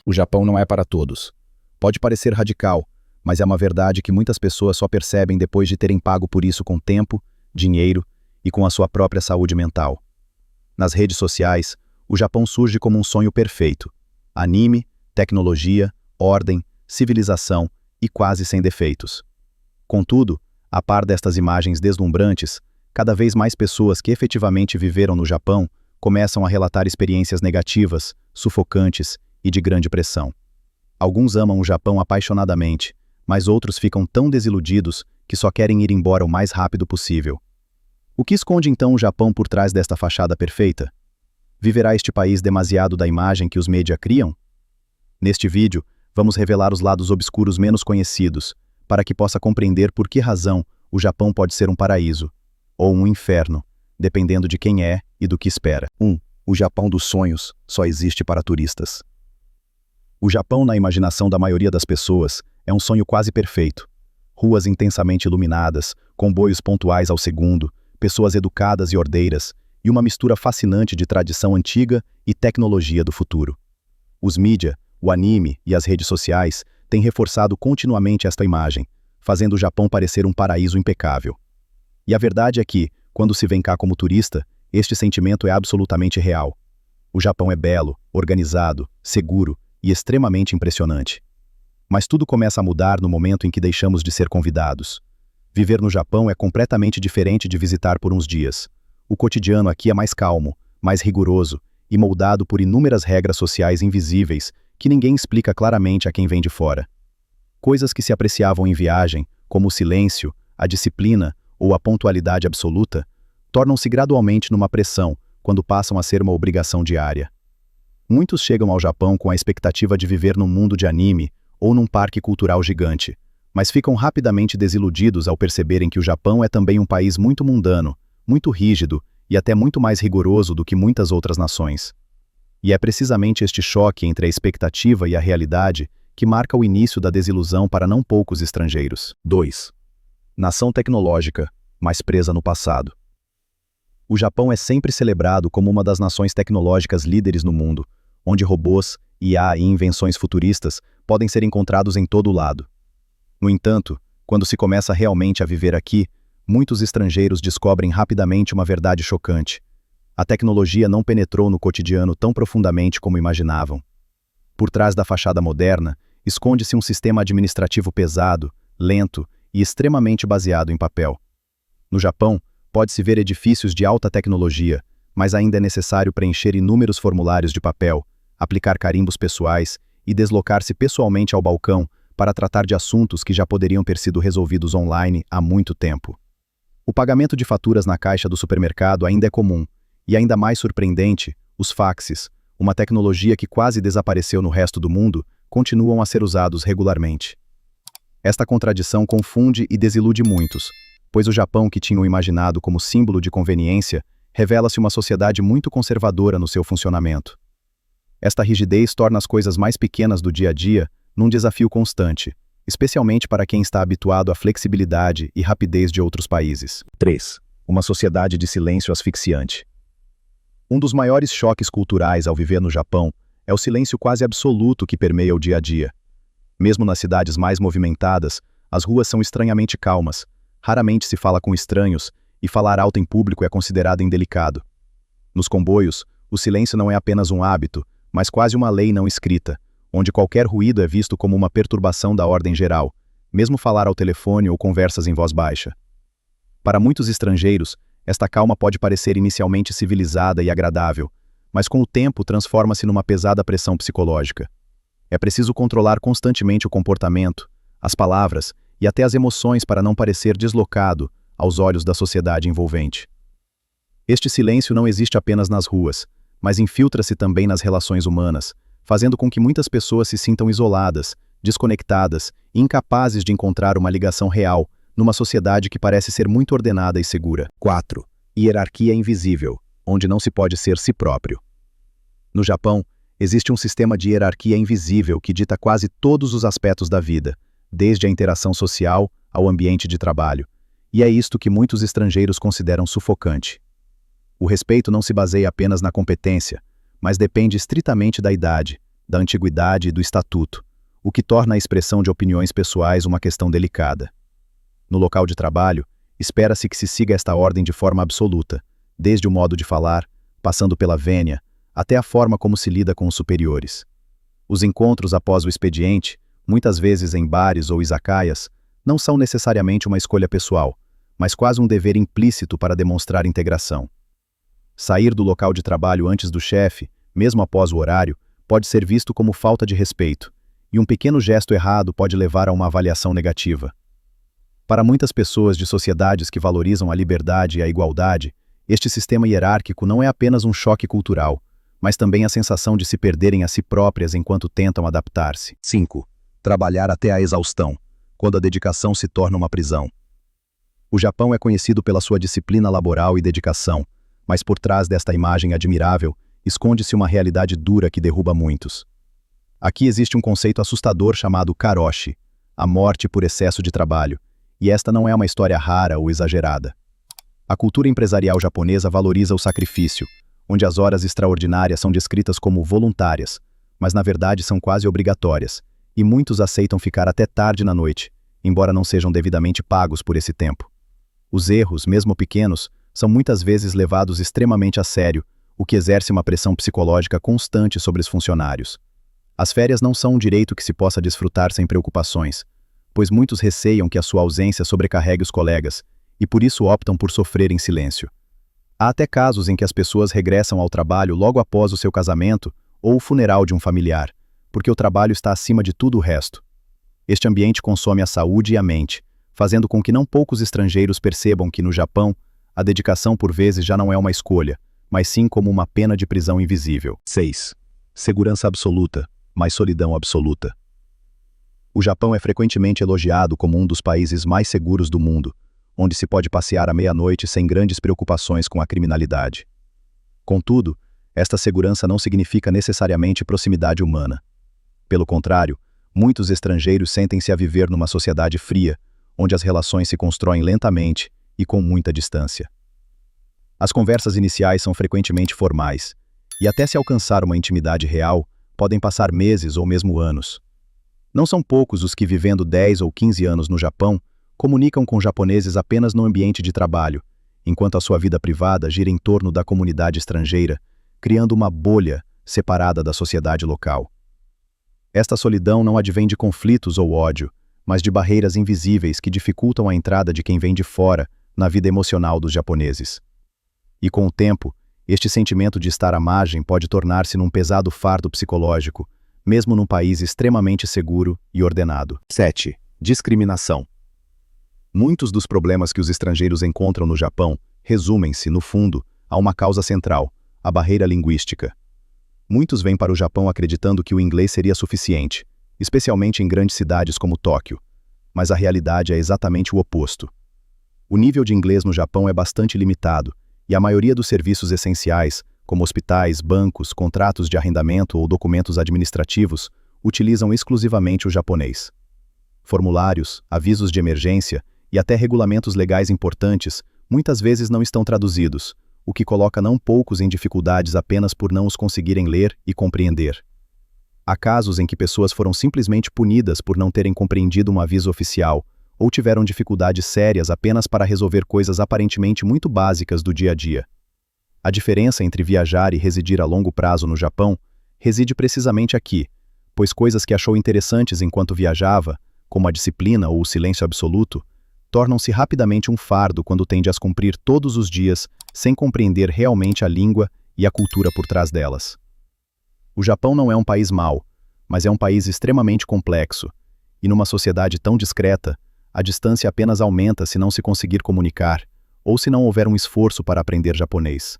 O Japão não é para todos. Pode parecer radical, mas é uma verdade que muitas pessoas só percebem depois de terem pago por isso com tempo, dinheiro e com a sua própria saúde mental. Nas redes sociais, o Japão surge como um sonho perfeito. Anime, tecnologia, ordem, civilização e quase sem defeitos. Contudo, a par destas imagens deslumbrantes, cada vez mais pessoas que efetivamente viveram no Japão começam a relatar experiências negativas, sufocantes e de grande pressão. Alguns amam o Japão apaixonadamente, mas outros ficam tão desiludidos que só querem ir embora o mais rápido possível. O que esconde então o Japão por trás desta fachada perfeita? Viverá este país demasiado da imagem que os mídia criam? Neste vídeo, vamos revelar os lados obscuros menos conhecidos, para que possa compreender por que razão o Japão pode ser um paraíso, ou um inferno, dependendo de quem é e do que espera. 1. O Japão dos sonhos só existe para turistas. O Japão, na imaginação da maioria das pessoas, é um sonho quase perfeito. Ruas intensamente iluminadas, comboios pontuais ao segundo, pessoas educadas e ordeiras, e uma mistura fascinante de tradição antiga e tecnologia do futuro. Os mídia, o anime e as redes sociais têm reforçado continuamente esta imagem, fazendo o Japão parecer um paraíso impecável. E a verdade é que, quando se vem cá como turista, este sentimento é absolutamente real. O Japão é belo, organizado, seguro e extremamente impressionante. Mas tudo começa a mudar no momento em que deixamos de ser convidados. Viver no Japão é completamente diferente de visitar por uns dias. O cotidiano aqui é mais calmo, mais rigoroso e moldado por inúmeras regras sociais invisíveis que ninguém explica claramente a quem vem de fora. Coisas que se apreciavam em viagem, como o silêncio, a disciplina ou a pontualidade absoluta, tornam-se gradualmente numa pressão quando passam a ser uma obrigação diária. Muitos chegam ao Japão com a expectativa de viver num mundo de anime ou num parque cultural gigante, mas ficam rapidamente desiludidos ao perceberem que o Japão é também um país muito mundano, muito rígido e até muito mais rigoroso do que muitas outras nações. E é precisamente este choque entre a expectativa e a realidade que marca o início da desilusão para não poucos estrangeiros. 2. Nação tecnológica, mas presa no passado. O Japão é sempre celebrado como uma das nações tecnológicas líderes no mundo, onde robôs, IA e invenções futuristas podem ser encontrados em todo lado. No entanto, quando se começa realmente a viver aqui, muitos estrangeiros descobrem rapidamente uma verdade chocante. A tecnologia não penetrou no cotidiano tão profundamente como imaginavam. Por trás da fachada moderna, esconde-se um sistema administrativo pesado, lento e extremamente baseado em papel. No Japão, pode-se ver edifícios de alta tecnologia, mas ainda é necessário preencher inúmeros formulários de papel, aplicar carimbos pessoais e deslocar-se pessoalmente ao balcão para tratar de assuntos que já poderiam ter sido resolvidos online há muito tempo. O pagamento de faturas na caixa do supermercado ainda é comum, e ainda mais surpreendente, os faxes, uma tecnologia que quase desapareceu no resto do mundo, continuam a ser usados regularmente. Esta contradição confunde e desilude muitos, pois o Japão que tinham imaginado como símbolo de conveniência revela-se uma sociedade muito conservadora no seu funcionamento. Esta rigidez torna as coisas mais pequenas do dia a dia num desafio constante, especialmente para quem está habituado à flexibilidade e rapidez de outros países. 3. Uma sociedade de silêncio asfixiante. Um dos maiores choques culturais ao viver no Japão é o silêncio quase absoluto que permeia o dia a dia. Mesmo nas cidades mais movimentadas, as ruas são estranhamente calmas, raramente se fala com estranhos e falar alto em público é considerado indelicado. Nos comboios, o silêncio não é apenas um hábito, mas quase uma lei não escrita, onde qualquer ruído é visto como uma perturbação da ordem geral, mesmo falar ao telefone ou conversas em voz baixa. Para muitos estrangeiros, esta calma pode parecer inicialmente civilizada e agradável, mas com o tempo transforma-se numa pesada pressão psicológica. É preciso controlar constantemente o comportamento, as palavras e até as emoções para não parecer deslocado aos olhos da sociedade envolvente. Este silêncio não existe apenas nas ruas, mas infiltra-se também nas relações humanas, fazendo com que muitas pessoas se sintam isoladas, desconectadas e incapazes de encontrar uma ligação real numa sociedade que parece ser muito ordenada e segura. 4. Hierarquia invisível, onde não se pode ser si próprio. No Japão, existe um sistema de hierarquia invisível que dita quase todos os aspectos da vida, desde a interação social ao ambiente de trabalho, e é isto que muitos estrangeiros consideram sufocante. O respeito não se baseia apenas na competência, mas depende estritamente da idade, da antiguidade e do estatuto, o que torna a expressão de opiniões pessoais uma questão delicada. No local de trabalho, espera-se que se siga esta ordem de forma absoluta, desde o modo de falar, passando pela vênia, até a forma como se lida com os superiores. Os encontros após o expediente, muitas vezes em bares ou izakayas, não são necessariamente uma escolha pessoal, mas quase um dever implícito para demonstrar integração. Sair do local de trabalho antes do chefe, mesmo após o horário, pode ser visto como falta de respeito, e um pequeno gesto errado pode levar a uma avaliação negativa. Para muitas pessoas de sociedades que valorizam a liberdade e a igualdade, este sistema hierárquico não é apenas um choque cultural, mas também a sensação de se perderem a si próprias enquanto tentam adaptar-se. 5. Trabalhar até a exaustão, quando a dedicação se torna uma prisão. O Japão é conhecido pela sua disciplina laboral e dedicação, mas por trás desta imagem admirável, esconde-se uma realidade dura que derruba muitos. Aqui existe um conceito assustador chamado karoshi, a morte por excesso de trabalho, e esta não é uma história rara ou exagerada. A cultura empresarial japonesa valoriza o sacrifício, onde as horas extraordinárias são descritas como voluntárias, mas na verdade são quase obrigatórias, e muitos aceitam ficar até tarde na noite, embora não sejam devidamente pagos por esse tempo. Os erros, mesmo pequenos, são muitas vezes levados extremamente a sério, o que exerce uma pressão psicológica constante sobre os funcionários. As férias não são um direito que se possa desfrutar sem preocupações, pois muitos receiam que a sua ausência sobrecarregue os colegas, e por isso optam por sofrer em silêncio. Há até casos em que as pessoas regressam ao trabalho logo após o seu casamento ou o funeral de um familiar, porque o trabalho está acima de tudo o resto. Este ambiente consome a saúde e a mente, fazendo com que não poucos estrangeiros percebam que, no Japão, a dedicação por vezes já não é uma escolha, mas sim como uma pena de prisão invisível. 6. Segurança absoluta, mas solidão absoluta. O Japão é frequentemente elogiado como um dos países mais seguros do mundo, onde se pode passear à meia-noite sem grandes preocupações com a criminalidade. Contudo, esta segurança não significa necessariamente proximidade humana. Pelo contrário, muitos estrangeiros sentem-se a viver numa sociedade fria, onde as relações se constroem lentamente e com muita distância. As conversas iniciais são frequentemente formais, e até se alcançar uma intimidade real, podem passar meses ou mesmo anos. Não são poucos os que, vivendo 10 ou 15 anos no Japão, comunicam com japoneses apenas no ambiente de trabalho, enquanto a sua vida privada gira em torno da comunidade estrangeira, criando uma bolha separada da sociedade local. Esta solidão não advém de conflitos ou ódio, mas de barreiras invisíveis que dificultam a entrada de quem vem de fora na vida emocional dos japoneses. E com o tempo, este sentimento de estar à margem pode tornar-se num pesado fardo psicológico, mesmo num país extremamente seguro e ordenado. 7. Discriminação. Muitos dos problemas que os estrangeiros encontram no Japão resumem-se, no fundo, a uma causa central, a barreira linguística. Muitos vêm para o Japão acreditando que o inglês seria suficiente, especialmente em grandes cidades como Tóquio, mas a realidade é exatamente o oposto. O nível de inglês no Japão é bastante limitado, e a maioria dos serviços essenciais, como hospitais, bancos, contratos de arrendamento ou documentos administrativos, utilizam exclusivamente o japonês. Formulários, avisos de emergência e até regulamentos legais importantes muitas vezes não estão traduzidos, o que coloca não poucos em dificuldades apenas por não os conseguirem ler e compreender. Há casos em que pessoas foram simplesmente punidas por não terem compreendido um aviso oficial, ou tiveram dificuldades sérias apenas para resolver coisas aparentemente muito básicas do dia a dia. A diferença entre viajar e residir a longo prazo no Japão reside precisamente aqui, pois coisas que achou interessantes enquanto viajava, como a disciplina ou o silêncio absoluto, tornam-se rapidamente um fardo quando tem de as cumprir todos os dias sem compreender realmente a língua e a cultura por trás delas. O Japão não é um país mau, mas é um país extremamente complexo, e numa sociedade tão discreta, a distância apenas aumenta se não se conseguir comunicar, ou se não houver um esforço para aprender japonês.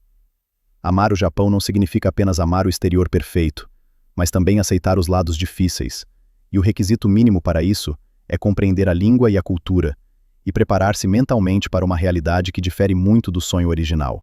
Amar o Japão não significa apenas amar o exterior perfeito, mas também aceitar os lados difíceis, e o requisito mínimo para isso é compreender a língua e a cultura, e preparar-se mentalmente para uma realidade que difere muito do sonho original.